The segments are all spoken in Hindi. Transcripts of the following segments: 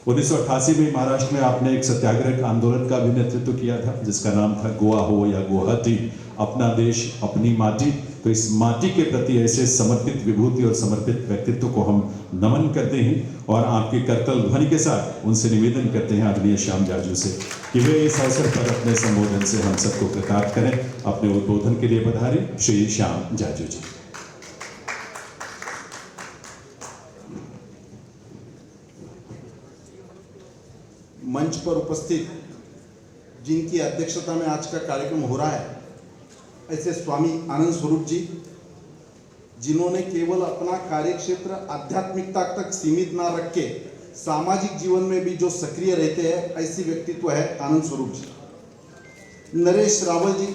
1988 में महाराष्ट्र में आपने एक सत्याग्रह आंदोलन का भी नेतृत्व किया था जिसका नाम था गोवा हो या गुवाहाटी, अपना देश अपनी माटी। तो इस माटी के प्रति ऐसे समर्पित विभूति और समर्पित व्यक्तित्व को हम नमन करते हैं और आपके करतल ध्वनि के साथ उनसे निवेदन करते हैं आदरणीय श्याम जाजू से कि वे इस अवसर पर अपने संबोधन से हम सबको कृतार्थ करें। अपने उद्बोधन के लिए पधारे श्री श्याम जाजू जी। मंच पर उपस्थित जिनकी अध्यक्षता में आज का कार्यक्रम हो रहा है, ऐसे स्वामी आनंद स्वरूप जी, जिन्होंने केवल अपना कार्यक्षेत्र आध्यात्मिकता तक सीमित ना रख के सामाजिक जीवन में भी जो सक्रिय रहते हैं, ऐसी व्यक्तित्व है आनंद स्वरूप जी। नरेश रावल जी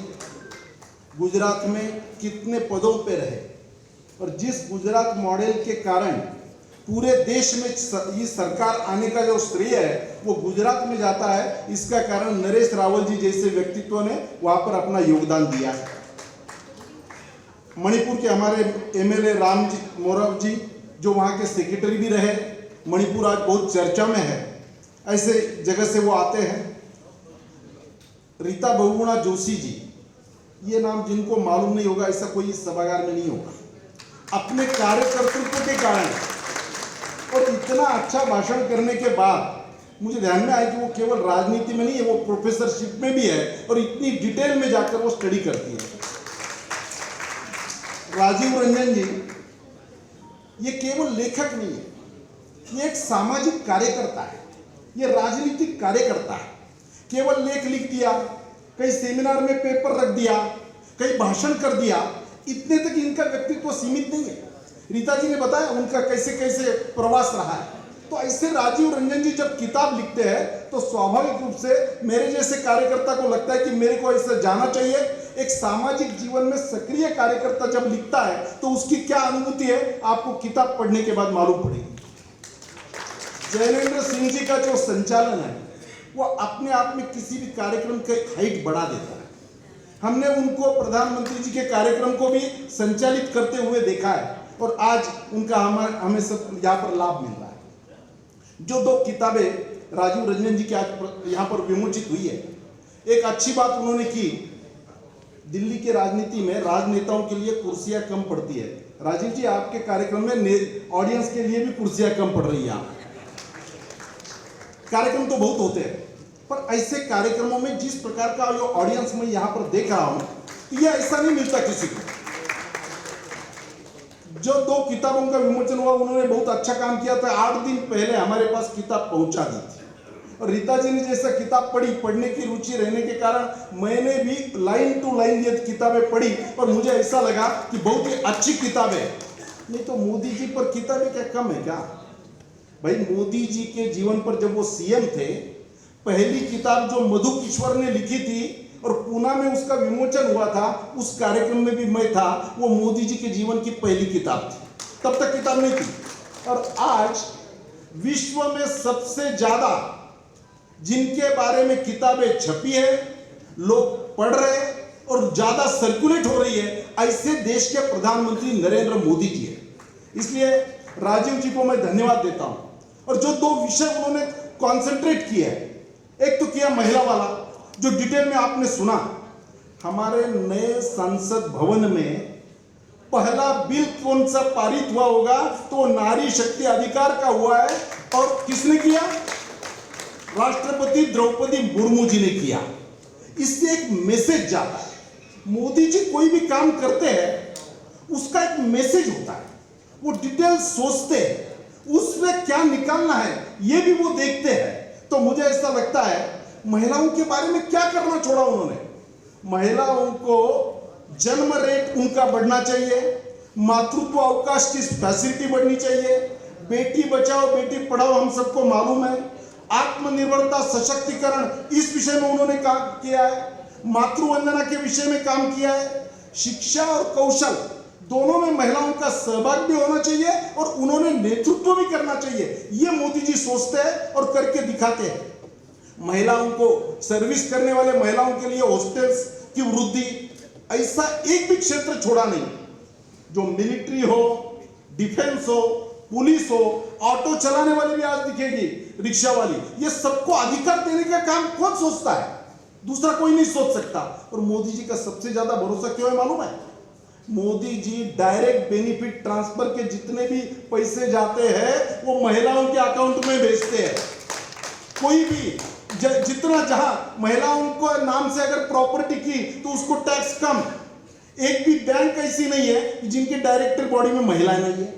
गुजरात में कितने पदों पे रहे और जिस गुजरात मॉडल के कारण पूरे देश में ये सरकार आने का जो श्रेय है वो गुजरात में जाता है, इसका कारण नरेश रावल जी जैसे व्यक्तित्व ने वहां पर अपना योगदान दिया है। मणिपुर के हमारे एमएलए राम जी मोरव जी जो वहाँ के सेक्रेटरी भी रहे, मणिपुर आज बहुत चर्चा में है, ऐसे जगह से वो आते हैं। रीता बहुगुणा जोशी जी, ये नाम जिनको मालूम नहीं होगा ऐसा कोई इस सभागार में नहीं होगा। अपने कार्यकर्तृत्व के कारण और इतना अच्छा भाषण करने के बाद मुझे ध्यान में आया कि वो केवल राजनीति में नहीं है, वो प्रोफेसरशिप में भी है और इतनी डिटेल में जाकर वो स्टडी करती है। राजीव रंजन जी ये केवल लेखक नहीं है, ये एक सामाजिक कार्यकर्ता है, ये राजनीतिक कार्यकर्ता है। केवल लेख लिख दिया, कई सेमिनार में पेपर रख दिया, कई भाषण कर दिया, इतने तक इनका व्यक्तित्व सीमित नहीं है। रीता जी ने बताया उनका कैसे कैसे प्रवास रहा है। तो ऐसे राजीव रंजन जी जब किताब लिखते हैं तो स्वाभाविक रूप से मेरे जैसे कार्यकर्ता को लगता है कि मेरे को ऐसे जाना चाहिए। एक सामाजिक जीवन में सक्रिय कार्यकर्ता जब लिखता है तो उसकी क्या अनुभूति है आपको किताब पढ़ने के बाद मालूम पड़ेगी। जैनेन्द्र सिंह जी का जो संचालन है वो अपने आप में किसी भी कार्यक्रम के हाइट बढ़ा देता है। हमने उनको प्रधानमंत्री जी के कार्यक्रम को भी संचालित करते हुए देखा है और आज उनका हमें सब यहाँ पर लाभ मिल रहा है। जो दो किताबें राजीव रंजन जी की आज यहाँ पर विमोचित हुई है, एक अच्छी बात उन्होंने की, दिल्ली के राजनीति में राजनेताओं के लिए कुर्सियां कम पड़ती है। राजीव जी आपके कार्यक्रम में ऑडियंस के लिए भी कुर्सियां कम पड़ रही हैं। कार्यक्रम तो बहुत होते हैं पर ऐसे कार्यक्रमों में जिस प्रकार का जो ऑडियंस मैं यहाँ पर देख रहा हूँ यह ऐसा नहीं मिलता किसी को। जो दो किताबों का विमोचन हुआ उन्होंने बहुत अच्छा काम किया था। 8 दिन पहले हमारे पास किताब पहुंचा दी थी और रीता जी ने जैसा किताब पढ़ने की रुचि रहने के कारण मैंने भी लाइन टू लाइन ये किताबें पढ़ी और मुझे ऐसा लगा कि बहुत ही अच्छी किताब है। नहीं तो मोदी जी पर किताबें क्या कम है क्या भाई? मोदी जी के जीवन पर जब वो सीएम थे, पहली किताब जो मधु किश्वर ने लिखी थी और पूना में उसका विमोचन हुआ था, उस कार्यक्रम में भी मैं था। वो मोदी जी के जीवन की पहली किताब थी, तब तक किताब नहीं थी। और आज विश्व में सबसे ज्यादा जिनके बारे में किताबें छपी है, लोग पढ़ रहे हैं और ज्यादा सर्कुलेट हो रही है, ऐसे देश के प्रधानमंत्री नरेंद्र मोदी जी है। इसलिए राजीव जी को मैं धन्यवाद देता हूं। और जो दो विषय उन्होंने कॉन्सेंट्रेट किया है, एक तो किया महिला वाला जो डिटेल में आपने सुना। हमारे नए संसद भवन में पहला बिल कौन सा पारित हुआ होगा तो नारी शक्ति अधिकार का हुआ है और किसने किया? राष्ट्रपति द्रौपदी मुर्मू जी ने किया। इससे एक मैसेज जाता है। मोदी जी कोई भी काम करते हैं उसका एक मैसेज होता है, वो डिटेल सोचते हैं, उसमें क्या निकालना है ये भी वो देखते हैं। तो मुझे ऐसा लगता है महिलाओं के बारे में क्या करना छोड़ा उन्होंने। महिलाओं को जन्म रेट उनका बढ़ना चाहिए, मातृत्व अवकाश की फैसिलिटी बढ़नी चाहिए, बेटी बचाओ बेटी पढ़ाओ हम सबको मालूम है, आत्मनिर्भरता सशक्तिकरण इस विषय में उन्होंने काम किया है, मातृवंदना के विषय में काम किया है, शिक्षा और कौशल दोनों में महिलाओं का सहभाग भी होना चाहिए और उन्होंने नेतृत्व भी करना चाहिए। ये मोदी जी सोचते हैं और करके दिखाते हैं। महिलाओं को सर्विस करने वाले महिलाओं के लिए हॉस्टल्स की वृद्धि, ऐसा एक भी क्षेत्र छोड़ा नहीं जो मिलिट्री हो, डिफेंस हो, पुलिस हो, ऑटो चलाने वाली भी आज दिखेगी, रिक्शा वाली, ये सबको अधिकार देने का काम कौन सोचता है? दूसरा कोई नहीं सोच सकता। और मोदी जी का सबसे ज्यादा भरोसा क्यों है मालूम है? Modi ji direct benefit transfer के जितने भी पैसे जाते हैं वो महिलाओं के अकाउंट में भेजते हैं। कोई भी जितना जहां महिलाओं को नाम से अगर प्रॉपर्टी की तो उसको टैक्स कम। एक भी बैंक ऐसी नहीं है जिनके डायरेक्टर बॉडी में महिलाएं नहीं है,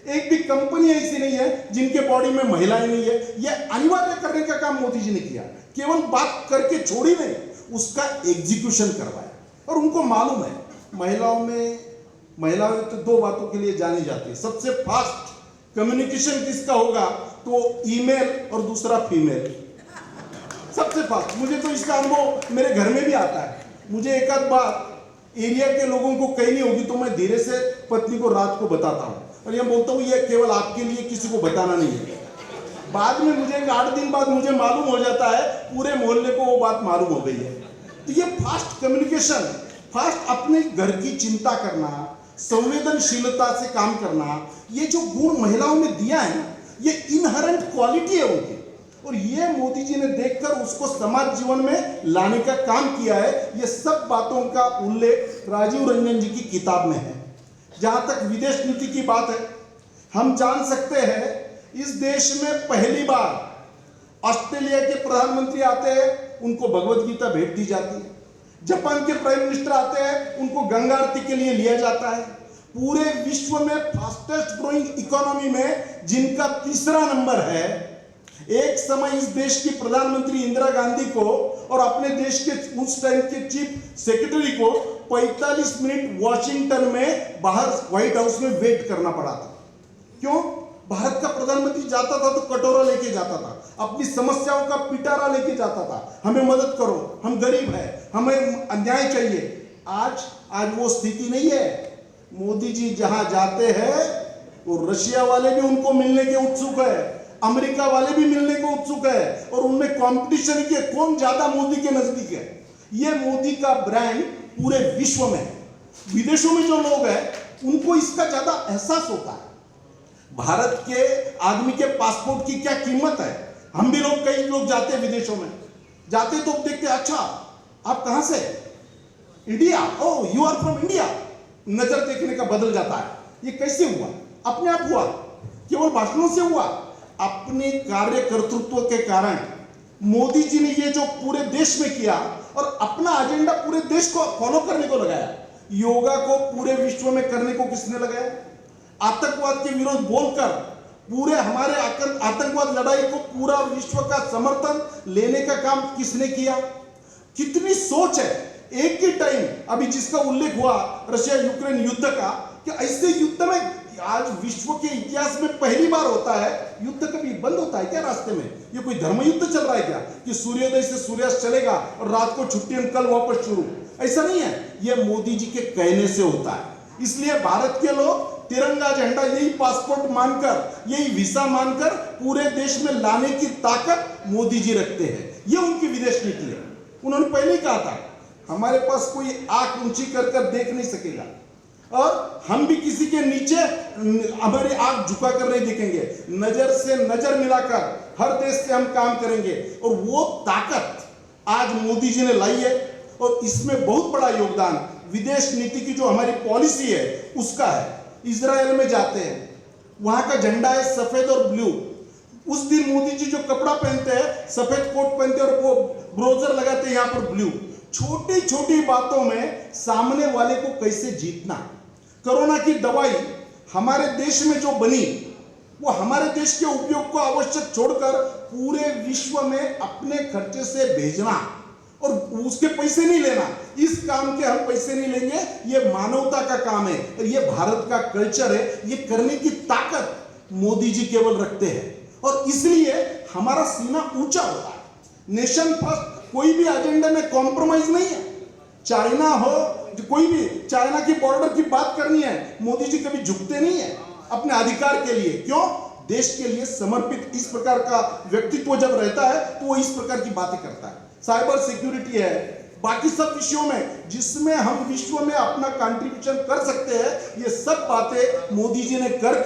एक भी कंपनी ऐसी नहीं है जिनके बॉडी में महिलाएं नहीं है। यह अनिवार्य करने का काम मोदी जी ने किया, केवल बात करके छोड़ी नहीं, उसका एग्जीक्यूशन करवाया। और उनको मालूम है महिलाएं तो दो बातों के लिए जानी जाती है, सबसे फास्ट कम्युनिकेशन किसका होगा तो ईमेल, और दूसरा फीमेल, सबसे फास्ट। मुझे तो इसका अनुभव मेरे घर में भी आता है। मुझे एक आध बात एरिया के लोगों को कहनी होगी तो मैं धीरे से पत्नी को रात को बताता हूँ और यह बोलता हूँ ये केवल आपके लिए, किसी को बताना नहीं है। बाद में मुझे 8 दिन बाद मुझे मालूम हो जाता है, पूरे मोहल्ले को वो बात मालूम हो गई है। तो ये फास्ट कम्युनिकेशन, फास्ट अपने घर की चिंता करना, संवेदनशीलता से काम करना, ये जो गुण महिलाओं ने दिया है ना, ये इनहेरेंट क्वालिटी है उनकी। और ये मोदी जी ने देखकर उसको समाज जीवन में लाने का काम किया है। ये सब बातों का उल्लेख राजीव रंजन जी की किताब में है। जहां तक विदेश नीति की बात है, हम जान सकते हैं इस देश में पहली बार ऑस्ट्रेलिया के प्रधानमंत्री आते हैं, उनको भगवत गीता भेंट दी जाती है। जापान के प्राइम मिनिस्टर आते हैं, उनको गंगा आरती के लिए लिया जाता है। पूरे विश्व में फास्टेस्ट ग्रोइंग इकोनॉमी में जिनका तीसरा नंबर है, एक समय इस देश की प्रधानमंत्री इंदिरा गांधी को और अपने देश के उस टाइम के चीफ सेक्रेटरी को 45 मिनट वॉशिंगटन में बाहर व्हाइट हाउस में वेट करना पड़ा था। क्यों? भारत का प्रधानमंत्री जाता था तो कटोरा लेके जाता था, अपनी समस्याओं का पिटारा लेके जाता था, हमें मदद करो, हम गरीब हैं, हमें अन्याय चाहिए। आज वो स्थिति नहीं है। मोदी जी जहां जाते हैं वो रशिया वाले भी उनको मिलने के उत्सुक है, अमेरिका वाले भी मिलने को उत्सुक है, और उनमें कंपटीशन की कौन ज्यादा मोदी के नजदीक है। ये मोदी का ब्रांड पूरे विश्व में है। विदेशों में जो लोग हैं उनको इसका ज्यादा एहसास होता है। भारत के आदमी के पासपोर्ट की क्या कीमत है। हम भी लोग, कई लोग जाते हैं विदेशों में, जाते तो देखते अच्छा आप कहां से? India, oh you are from India. नजर देखने का बदल जाता है। ये कैसे हुआ? अपने आप हुआ, केवल भाषणों से हुआ? अपने कार्य कर्तृत्व के कारण मोदी जी ने ये जो पूरे देश में किया और अपना एजेंडा पूरे देश को फॉलो करने को लगाया। योगा को पूरे विश्व में करने को किसने लगाया? आतंकवाद के विरोध बोलकर पूरे हमारे आतंकवाद लड़ाई को पूरा विश्व का समर्थन लेने का काम किसने किया? कितनी सोच है। एक ही टाइम अभी जिसका उल्लेख हुआ रशिया यूक्रेन युद्ध का, कि ऐसे युद्ध में आज विश्व के इतिहास में पहली बार होता है। युद्ध कभी बंद होता है क्या रास्ते में? ये कोई धर्म युद्ध चल रहा है क्या कि सूर्योदय से सूर्यास्त चलेगा और रात को छुट्टी और कल वापस शुरू? ऐसा नहीं है। ये मोदी जी के कहने से होता है। इसलिए भारत के लोग तिरंगा झंडा यही पासपोर्ट मानकर, यही वीसा मानकर पूरे देश में लाने की ताकत मोदी जी रखते हैं। ये उनकी विदेश नीति है। उन्होंने पहले ही कहा था हमारे पास कोई आंख ऊंची कर कर देख नहीं सकेगा और हम भी किसी के नीचे हमारी आंख झुका कर नहीं देखेंगे। नजर से नजर मिलाकर हर देश से हम काम करेंगे। और वो ताकत आज मोदी जी ने लाई है और इसमें बहुत बड़ा योगदान विदेश नीति की जो हमारी पॉलिसी है उसका है। इजराइल में जाते हैं, वहां का झंडा है सफेद और ब्लू। उस दिन मोदी जी जो कपड़ा पहनते हैं, सफेद कोट पहनते हैं और वो ब्रोजर लगाते हैं यहाँ पर ब्लू। छोटी छोटी बातों में सामने वाले को कैसे जीतना। कोरोना की दवाई हमारे देश में जो बनी वो हमारे देश के उपयोग को आवश्यक छोड़कर पूरे विश्व में अपने खर्चे से भेजना और उसके पैसे नहीं लेना। इस काम के हम पैसे नहीं लेंगे, ये मानवता का काम है और ये भारत का कल्चर है। ये करने की ताकत मोदी जी केवल रखते हैं और इसलिए हमारा सीना ऊंचा होता है। नेशन फर्स्ट, कोई भी एजेंडा में कॉम्प्रोमाइज नहीं है। चाइना हो, कोई भी चाइना की बॉर्डर की बात करनी है, मोदी जी कभी झुकते नहीं है अपने अधिकार के लिए। क्यों? देश के लिए समर्पित इस प्रकार का व्यक्तित्व जब रहता है तो वो इस प्रकार की बातें करता है। साइबर सिक्योरिटी है, बाकी सब विषयों में जिसमें हम विश्व में अपना कंट्रीब्यूशन कर सकते हैं, ये सब बातें मोदी जी ने कर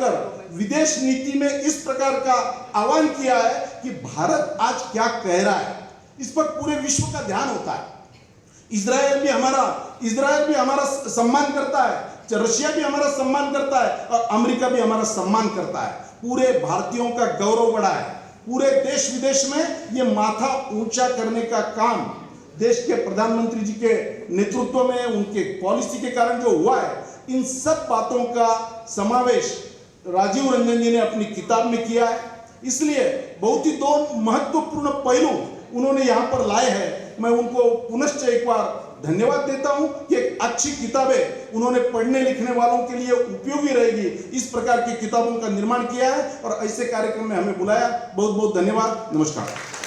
विदेश नीति में इस प्रकार का आह्वान किया है कि भारत आज क्या कह रहा है, इस पर पूरे विश्व का ध्यान होता है। इजराइल भी हमारा सम्मान करता है, रशिया भी हमारा सम्मान करता है और अमेरिका भी हमारा सम्मान करता है। पूरे भारतीयों का गौरव बढ़ा है। पूरे देश विदेश में ये माथा ऊंचा करने का काम देश के प्रधानमंत्री जी के नेतृत्व में, उनके पॉलिसी के कारण जो हुआ है, इन सब बातों का समावेश राजीव रंजन जी ने अपनी किताब में किया है। इसलिए बहुत ही दो महत्वपूर्ण पहलू उन्होंने यहाँ पर लाए हैं। मैं उनको पुनश्च एक बार धन्यवाद देता हूं कि एक अच्छी किताबें उन्होंने पढ़ने लिखने वालों के लिए उपयोगी रहेगी, इस प्रकार की किताबों का निर्माण किया है और ऐसे कार्यक्रम में हमें बुलाया। बहुत बहुत धन्यवाद। नमस्कार।